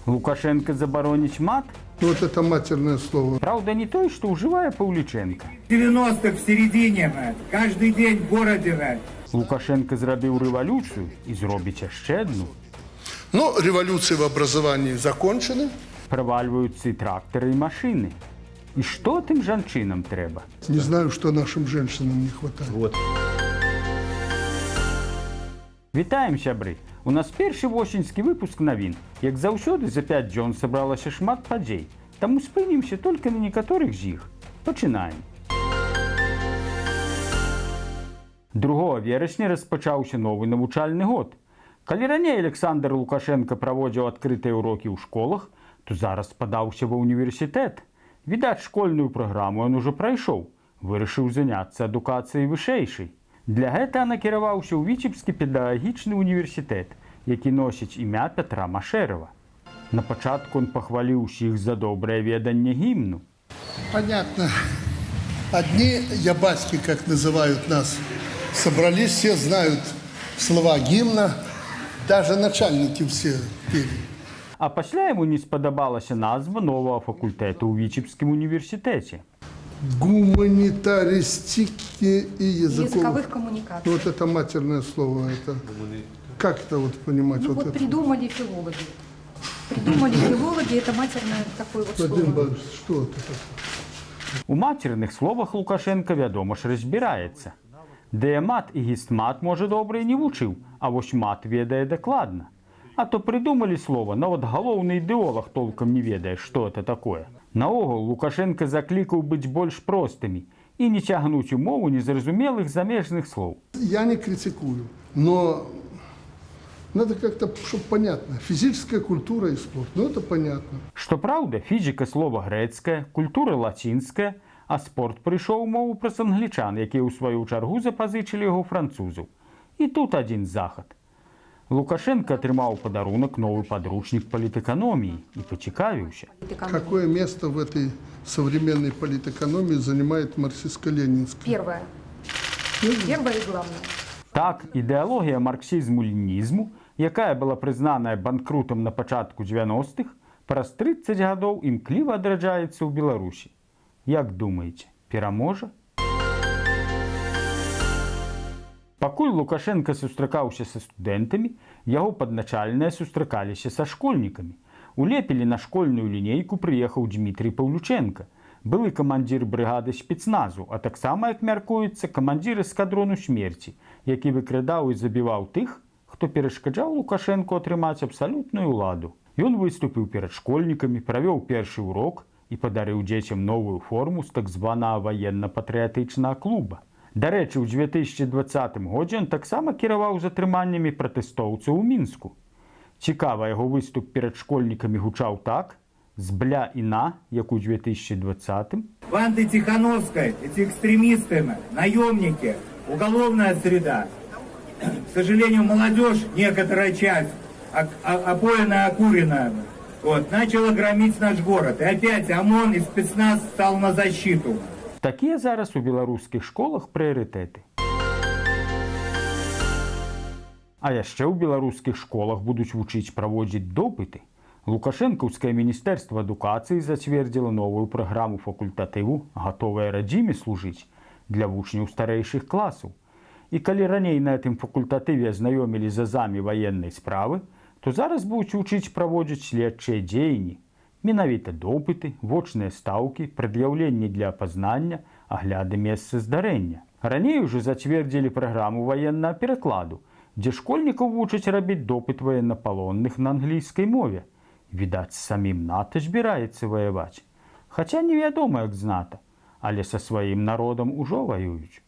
Лукашенко забароніць мат? Вот это матерное слово. Правда, не той, что ўжывае Паўліченка. 90-х в середине, каждый день в городе. Лукашенко зрабіў рэвалюцыю і зробіць яшчэ одну. Но революции в образовании закончены. Правальваюцца і трактары, і машины. І што тым жанчынам трэба? Не знаю, что нашим женщинам не хватает. Вітаем, сябры! У нас першы восеньскі выпуск навін. Як заўсёды, за 5 дзён сабралася шмат падзей. Таму спынімся толькі на некаторых з іх. Пачынаем. 2 верасня распачаўся новы навучальны год. Калі раней Александр Лукашенко праводзіў адкрытыя ўрокі ў школах, то зараз падаўся ва ўніверсітэт. Відаць, школьную праграму ён ужо прайшоў, вырашыў заняцца адукацыяй вышэйшай. Для гэтага накіраваўся ў Віцебскі педагагічны універсітэт, які носіць імя Пятра Машэрава. На пачатку он пахваліў усіх за добрае веданне гімну. Понятно. Одни ябаськи, как называют нас, собрались, все знают слова гимна, даже начальники все пели. А пасля яму не спадабалася назва новага факультэту ў Віцебскім універсітэце. Гуманитаристики и языковых коммуникаций. Вот это матерное слово. Это. Как это вот понимать? Ну, вот придумали филологи. Придумали филологи, это матерное такое вот Владимир слово. Борисович, что это такое? У матерных словах Лукашенко, вядома ж, разбіраецца. Дыямат і гістмат, можа, добра і не вучыў, а вось мат ведае дакладна. А то придумали слово, нават галоўны ідэолог толком не ведае, што это такое. Наогул, Лукашенко заклікаў быць больш простымі і не цягнуць у мову незразумелых замежных слоў. Я не критикую, но надо как-то, чтобы понятно. Физическая культура и спорт, ну это понятно. Што праўда, фізіка слова грэцкая, культура лацінская, а спорт прыйшоў у мову праз англічан, якія ў сваю чаргу запазычылі яго французаў. І тут адзін захад. Лукашенко атрымаў падарунак новы падручнік палітэканоміі і пацікавіўся. Какое место в этой современной политэкономии занимает марксистско-ленинская? Первое. Первое и главное. Так, ідэалогія марксізму-ленінізму, якая была прызнаная банкрутам на пачатку 90-х, праз 30 гадоў імкліва адраджаецца ў Беларусі. Як думаеце, пераможа? Пакуль Лукашенко сустракаўся са студэнтамі, яго падначальныя сустракаліся са школьнікамі. У Лепелі на школьную лінейку прыехаў Дмітрий Паўлюченка, былы камандзір брыгады спецназу, а таксама, як мяркуецца, камандзір эскадрону смерці, які выкрадаў і забіваў тых, хто перашкаджаў Лукашенку атрымаць абсалютную ўладу. Ён выступіў перад школьнікамі, правёў першы урок і падарыў дзецям новую форму з так званага ваенна-патрыятычнага клуба. Дарэчы, у 2020 годзе ён таксама кіраваў затрыманнямі пратэстоўцаў у Мінску. Цікава, яго выступ перад школьнікамі гучаў так: з бля і на, як у 2020-м. Банды Тихановской, эти экстремисты, наемники, уголовная среда. К сожалению, молодежь, некоторая часть, опоенная, окуренная, начала громить наш город. И опять ОМОН и спецназ стал на защиту. Такія зараз у беларускіх школах прыярытэты. А яшчэ ў беларускіх школах будуць вучыць праводзіць допыты. Лукашэнкаўскае міністэрства адукацыі зацвердзіла новую праграму факультатыву «Гатовая радзіме служыць» для вучняў старэйшых класаў. І калі раней на гэтым факультатыве азнаёмілі з азамі ваеннай справы, то зараз будуць вучыць праводзіць следчыя дзеянні. Менавіта допыты, вочныя стаўкі, прад'яўленні для апазнання, агляды месца здарэння. Раней ужо зацвердзілі праграму ваеннага перакладу, дзе школьнікаў вучаць рабіць допыт ваеннапалонных на англійскай мове. Відаць, самім НАТО збіраецца ваяваць. Хаця невядома, як з НАТО, але са сваім народам ужо ваююць.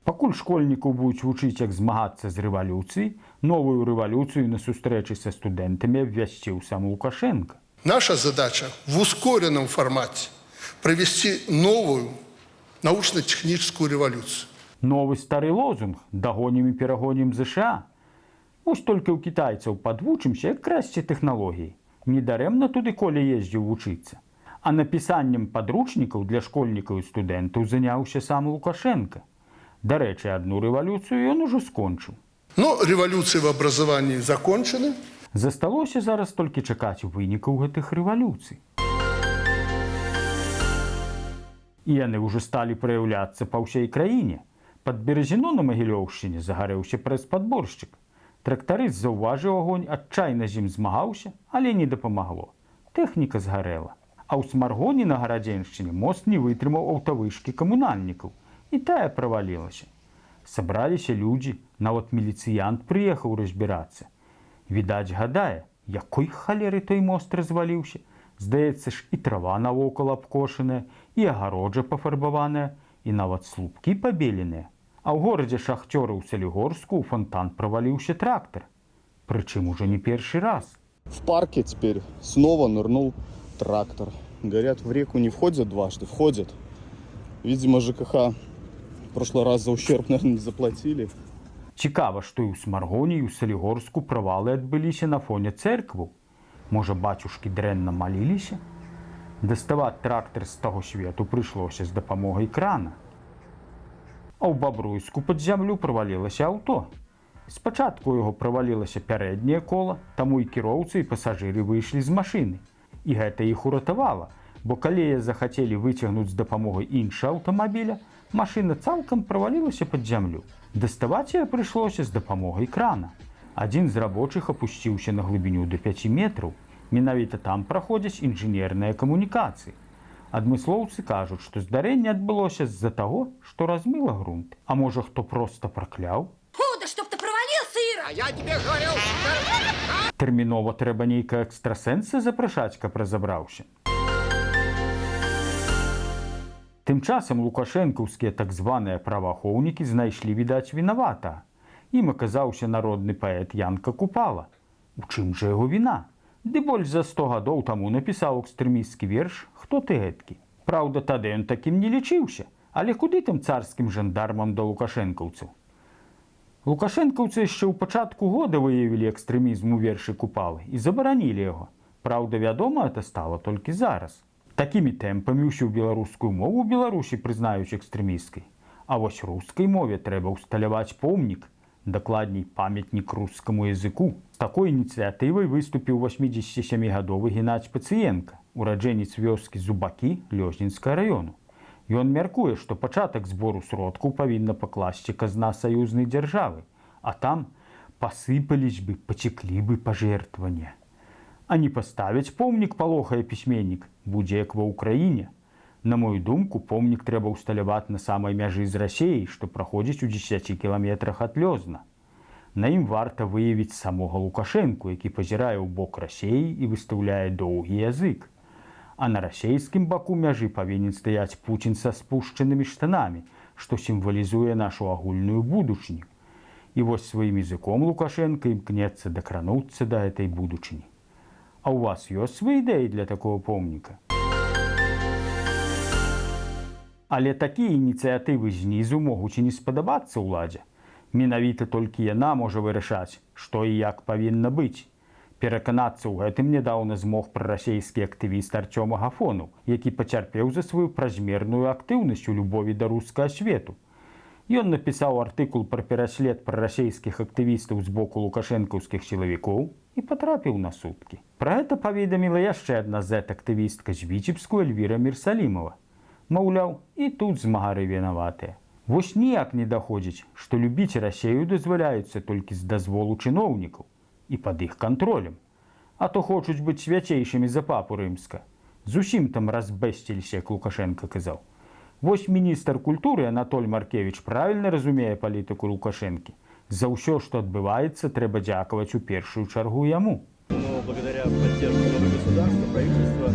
Пакуль школьнікаў будуць вучыць, як змагацца з рэвалюцыяй, новую рэвалюцыю на сустрэчы са студэнтамі абвясціў сам Лукашенко. Наша задача в ускоренном формате провести новую научно-техническую революцию. Новы стары лозунг «Дагонім і перагонім ЗША». Вось толькі ў кітайцаў падвучымся, як красці тэхналогіі. Недарэмна туды Коля ездзіў вучыцца. А напісаннем падручнікаў для школьнікаў і студэнтаў заняўся сам Лукашенко. Дарэчы, одну рэвалюцыю ён ужо скончыў. Но революции в образовании закончены. Засталося зараз толькі чакаць вынікаў гэтых рэвалюцый. І яны ўжо сталі праяўляцца па ўсёй краіне. Пад Березіно на Магілёўшчыне загарэўся прэс-падборшчык. Трактарыст заўважыў агонь, адчайна з ім змагаўся, але не дапамагло. Тэхніка згарэла. А ў Смаргоне на Гарадзеншчыне мост не вытрымаў аўтавышкі камунальнікаў, і тая правалілася. Сабраліся людзі, нават міліцыянт прыехаў разбірацца. Відаць, гадае, якой халеры той мост разваліўся. Здаецца ж, і трава навокал абкошаная, і агароджа пафарбаваная, і нават слупкі пабеленыя. А ў горадзе шахцёры ў Салігорску ў фонтан праваліўся трактар. Прычым ужо не першы раз. В парке теперь снова нырнул трактор. Говорят, в реку не входят дважды, входят. Видимо, ЖКХ в прошлый раз за ущерб, наверное, не заплатили. Цікава, што і ў Смаргоне, і ў Салігорску правалы адбыліся на фоне цэркваў. Можа, бацюшкі дрэнна маліліся? Даставаць трактар з таго свету прыйшлося з дапамогай крана. А ў Бабруйску пад зямлю правалілася аўто. Спачатку яго правалілася пярэдняе кола, таму і кіроўцы, і пасажыры выйшлі з машыны. І гэта іх уратавала, бо калі захацелі выцягнуць з дапамогай іншага аўтамабіля, машына цалкам правалілася пад зямлю. Даставаць яе прыйшлося з дапамогай крана. Адзін з рабочых апусціўся на глыбіню до 5 метраў. Менавіта там праходзяць інжынерныя камунікацыі. Адмыслоўцы кажуць, што здарэнне адбылося з-за таго, што размыла грунт. А можа, хто проста пракляў? Да чтоб ты провалился, Ира! А я тебе говорил! Тэрмінова трэба нейкага экстрасэнса запрашаць, каб разабраўся. Тым часам лукашэнкаўскія так званыя праваахоўнікі знайшлі, відаць, вінаватага. Ім аказаўся народны паэт Янка Купала. У чым жа яго віна? Ды больш за 100 гадоў таму напісаў экстрэмісцкі верш «Хто ты гэткі?». Праўда, тады ён такім не лічыўся, але куды тым царскім жандармам да лукашэнкаўцаў? Лукашэнкаўцы яшчэ ў пачатку года выявілі экстрэмізм у вершы Купалы і забаранілі яго. Праўда, вядома, это стала толькі зараз. Такімі тэмпамі ўсю беларускую мову ў Беларусі прызнаюць экстрэмісцкай. А вось рускай мове трэба ўсталяваць помнік, дакладней памятнік рускаму языку. З такой ініцыятывай выступіў 87-гадовы Геннадзь Пацыенка, ураджэнец вёскі Зубакі Лёзнінскага раёну. Ён мяркуе, што пачатак збору сродкаў павінна пакласці казна саюзнай дзяржавы, а там пасыпались бы, пацеклі бы пажертвання. А не паставяць помнік, палохае пісьменнік, будзе як ва ўкраіне. На мою думку, помнік трэба ўсталяваць на самай мяжы з Расеяй, што праходзіць у 10 кіламетрах ад Лёзна. На ім варта выявіць самога Лукашэнку, які пазірае ў бок Расеі і выстаўляе доўгі язык. А на расейскім баку мяжы павінен стаяць Пуцін са спушчанымі штанамі, што сімвалізуе нашу агульную будучыню. І вось сваім языком Лукашенко імкнецца дакрануцца да этой будучыні. А ў вас ёсць свае ідэі для такого помніка? Але такія ініцыятывы знізу могуць і не спадабацца ўладзе. Менавіта толькі яна можа вырашаць, што і як павінна быць. Пераканацца ў гэтым нядаўна змог прарасейскі актывіст Артём Агафонаў, які пацярпеў за сваю празмерную актыўнасць у любові да рускага свету. Ён напісаў артыкул пра пераслед прарасейскіх актывістаў з боку лукашэнкаўскіх сілавікоў і патрапіў на суткі. Пра гэта паведаміла яшчэ адна зэт-актывістка з Віцебску Эльвіра Мірсалімова. Маўляў, і тут змагары вінаватыя. Вось ніяк не даходзіць, што любіць Расею дазваляюцца толькі з дазволу чыноўнікаў і пад іх кантролем. А то хочуць быць свяцейшымі за папу рымска. Зусім там разбэсціліся, як Лукашенко казаў. Вось міністр культуры Анатоль Маркевіч правільна разумее палітыку Лукашэнкі. За ўсё, што адбываецца, трэба дзякаваць у першую чаргу яму. Но благодаря поддержке главы государства, правительства,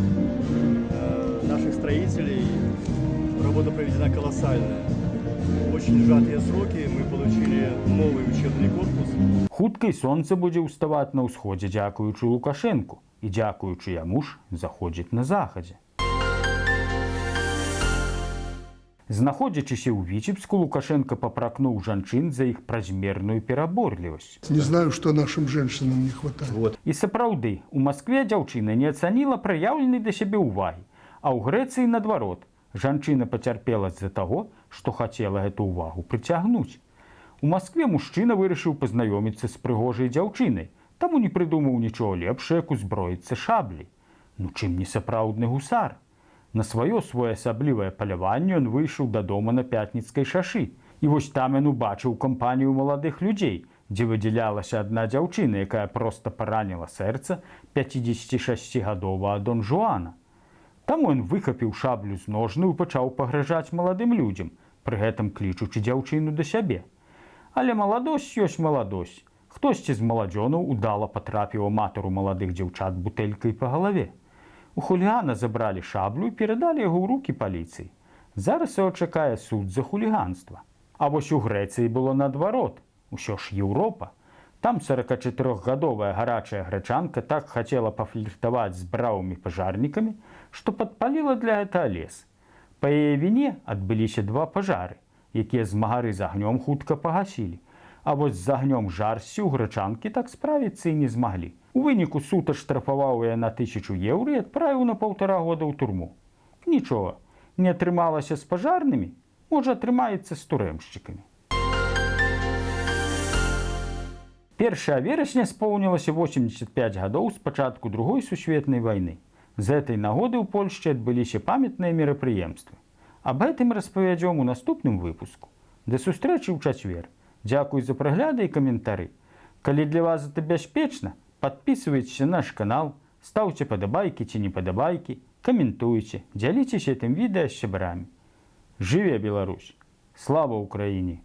наших строителей, работа проведена колоссальная. В очень сжатые сроки мы получили новый учебный корпус. Хутка і сонца будзе ўставаць на ўсходзе, дзякуючы Лукашэнку. І дзякуючы яму ж заходзіць на захадзе. Знаходзячыся ў Віцебску, Лукашенко папракнуў жанчын за іх празмерную пераборлівасць. Не знаю, что нашим женщинам не хватает. І сапраўды, у Маскве дзяўчына не ацаніла праяўленай да сябе ўвагі, а ў Грэцыі, наадварот, жанчына пацярпела з-за таго, што хацела гэту ўвагу прыцягнуць. У Москве мужчына вырашыў пазнаёміцца з прыгожай дзяўчынай, таму не прыдумаў нічога лепшае, як узброіцца шабляй. Ну чым не сапраўдны гусар? На сваё своеасаблівае паляванне ён выйшаў дадому на Пятніцкай шашы. І вось там ён убачыў кампанію маладых людзей, дзе выдзялялася адна дзяўчына, якая проста параніла сэрца 56гадовага Дон Жуана. Таму ён выхапіў шаблю з ножнаў і пачаў пагражаць маладым людзям, пры гэтым клічучы дзяўчыну да сябе. Але маладосць ёсць маладосць. Хтосьці з маладзёнаў удала патрапіў аматару маладых дзяўчат бутэлькай па галаве. У хулігана забралі шаблю і перадалі яго ў рукі паліцыі. Зараз яго чакае суд за хуліганства. А вось у Грэцыі было наадварот. Усё ж Еўропа. Там 44гадовая гарачая грэчанка так хацела пафліртаваць з бравымі пажарнікамі, што падпаліла для гэтага лес. Па яе віне адбыліся 2 пажары, якія змагары з агнём хутка пагасілі. А вось з агнём жарсці ў грэчанкі так справіцца і не змаглі. У выніку суд аштрафаваў яе на 1000 еўра і адправіў на 1,5 года ў турму. Нічога, не атрымалася з пажарнымі, можа атрымаецца з турэмшчыкамі. 1 верасня споўнілася 85 гадоў з пачатку Другой сусветнай вайны. З гэтай нагоды ў Польшчы адбыліся памятныя мерапрыемствы. Аб гэтым распавядзём у наступным выпуску. Да сустрэчы ў чацвер. Дзякуй за прагляды і каментары. Калі для вас гэта бяспечна, подписывайтесь на наш канал, ставьте падабайкі ці не падабайкі, каментуйце, дзяліцеся гэтым відэа з сябрамі. Жыве Беларусь! Слава Украіне!